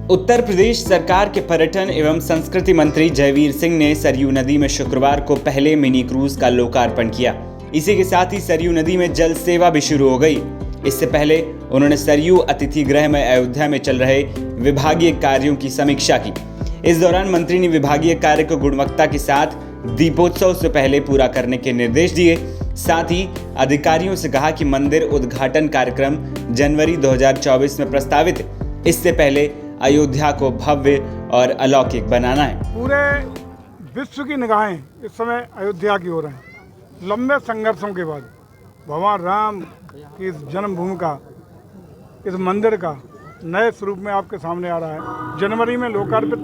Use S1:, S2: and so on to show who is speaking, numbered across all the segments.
S1: उत्तर प्रदेश सरकार के पर्यटन एवं संस्कृति मंत्री जयवीर सिंह ने सरयू नदी में शुक्रवार को पहले मिनी क्रूज का लोकार्पण किया। इसी के साथ ही सरयू नदी में जल सेवा भी शुरू हो गई। इससे पहले उन्होंने सरयू अतिथि गृह में अयोध्या में चल रहे विभागीय कार्यों की समीक्षा की। इस दौरान मंत्री ने विभागीय कार्य को गुणवत्ता के साथ दीपोत्सव से पहले पूरा करने के निर्देश दिए। साथ ही अधिकारियों से कहा कि मंदिर उद्घाटन कार्यक्रम जनवरी 2024 में प्रस्तावित है। इससे पहले अयोध्या को भव्य और अलौकिक बनाना है।
S2: पूरे विश्व की निगाहें इस समय अयोध्या की ओर हैं। लंबे संघर्षों के बाद भगवान राम की इस जन्मभूमि का, इस मंदिर का नए स्वरूप में आपके सामने आ रहा है। जनवरी में लोकार्पित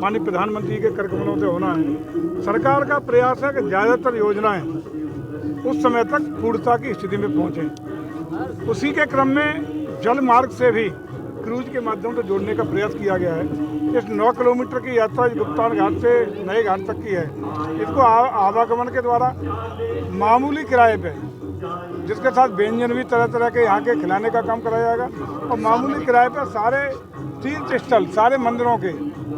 S2: माननीय प्रधानमंत्री के कर कमलों से होना है। सरकार का प्रयास है कि ज़्यादातर योजनाएं उस समय तक पूर्णता की स्थिति में पहुँचें। उसी के क्रम में जल मार्ग से भी क्रूज के माध्यम से जोड़ने का प्रयास किया गया है। इस 9 किलोमीटर की यात्रा गुप्तार घाट से नए घाट तक की है। इसको आवागमन के द्वारा मामूली किराए पे, जिसके साथ व्यंजन भी तरह तरह के यहाँ के खिलाने का काम कराया जाएगा, और मामूली किराए पर सारे तीर्थ स्थल, सारे मंदिरों के,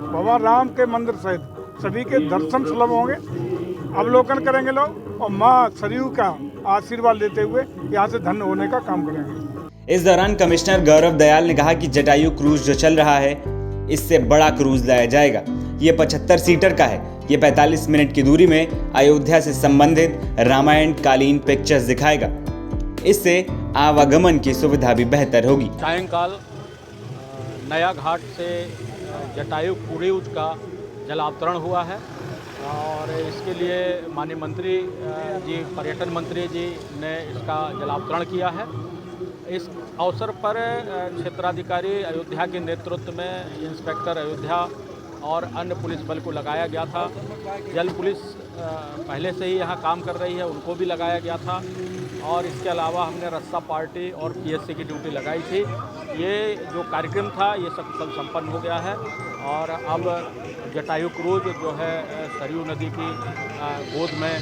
S2: भगवान राम के मंदिर सहित सभी के दर्शन सुलभ होंगे। अवलोकन करेंगे लोग और माँ सरयू का आशीर्वाद लेते हुए यहाँ से धन्य होने का काम करेंगे।
S1: इस दौरान कमिश्नर गौरव दयाल ने कहा कि जटायु क्रूज जो चल रहा है, इससे बड़ा क्रूज लाया जाएगा। ये 75 सीटर का है। ये 45 मिनट की दूरी में अयोध्या से संबंधित रामायण कालीन पिक्चर्स दिखाएगा। इससे आवागमन की सुविधा भी बेहतर होगी।
S3: सायंकाल नया घाट से जटायु क्रूज का जलावतरण हुआ है और इसके लिए माननीय मंत्री जी, पर्यटन मंत्री जी ने इसका जलावतरण किया है। इस अवसर पर क्षेत्राधिकारी अयोध्या के नेतृत्व में इंस्पेक्टर अयोध्या और अन्य पुलिस बल को लगाया गया था। जल पुलिस पहले से ही यहाँ काम कर रही है, उनको भी लगाया गया था। और इसके अलावा हमने रस्सा पार्टी और पीएससी की ड्यूटी लगाई थी। ये जो कार्यक्रम था ये सब संपन्न हो गया है और अब जटायु क्रूज जो है सरयू नदी की गोद में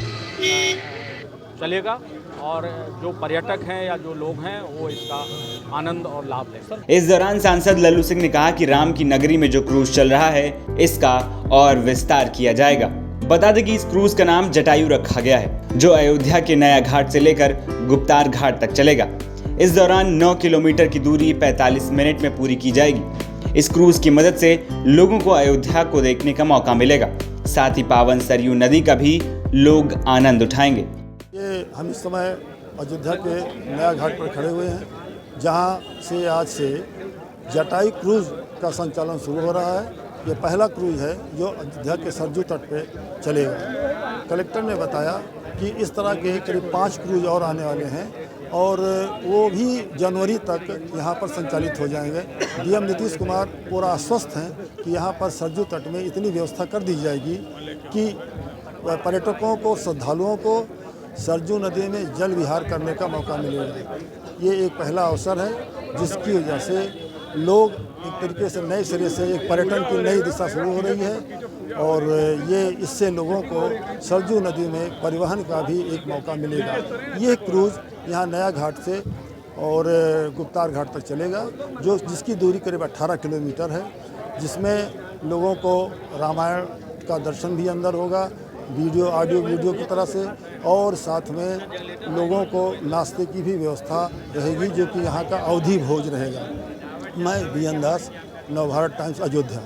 S3: चलेगा और जो पर्यटक हैं या जो लोग हैं वो इसका आनंद और लाभ लें।
S1: इस दौरान सांसद लल्लू सिंह ने कहा कि राम की नगरी में जो क्रूज चल रहा है, इसका और विस्तार किया जाएगा। बता दें कि इस क्रूज का नाम जटायु रखा गया है, जो अयोध्या के नया घाट से लेकर गुप्तार घाट तक चलेगा। इस दौरान 9 किलोमीटर की दूरी 45 मिनट में पूरी की जाएगी। इस क्रूज की मदद से लोगों को अयोध्या को देखने का मौका मिलेगा। साथ ही पावन सरयू नदी का भी लोग आनंद उठाएंगे।
S4: ये हम इस समय अयोध्या के नया घाट पर खड़े हुए हैं, जहां से आज से जटायु क्रूज का संचालन शुरू हो रहा है। ये पहला क्रूज है जो अयोध्या के सरयू तट पे चलेगा। कलेक्टर ने बताया कि इस तरह के करीब 5 क्रूज और आने वाले हैं और वो भी जनवरी तक यहाँ पर संचालित हो जाएंगे। डीएम नीतीश कुमार पूरा आश्वस्त हैं कि यहाँ पर सरयू तट में इतनी व्यवस्था कर दी जाएगी कि पर्यटकों को, श्रद्धालुओं को सरयू नदी में जल विहार करने का मौका मिलेगा। ये एक पहला अवसर है जिसकी वजह से लोग एक तरीके से नए सिरे से एक पर्यटन की नई दिशा शुरू हो रही है और ये इससे लोगों को सरयू नदी में परिवहन का भी एक मौका मिलेगा। ये क्रूज यहाँ नया घाट से और गुप्तार घाट तक चलेगा, जिसकी दूरी करीब 18 किलोमीटर है, जिसमें लोगों को रामायण का दर्शन भी अंदर होगा, ऑडियो वीडियो की तरह से, और साथ में लोगों को नाश्ते की भी व्यवस्था रहेगी, जो कि यहाँ का अवधि भोज रहेगा। मैं बीएन दास, नवभारत टाइम्स, अयोध्या।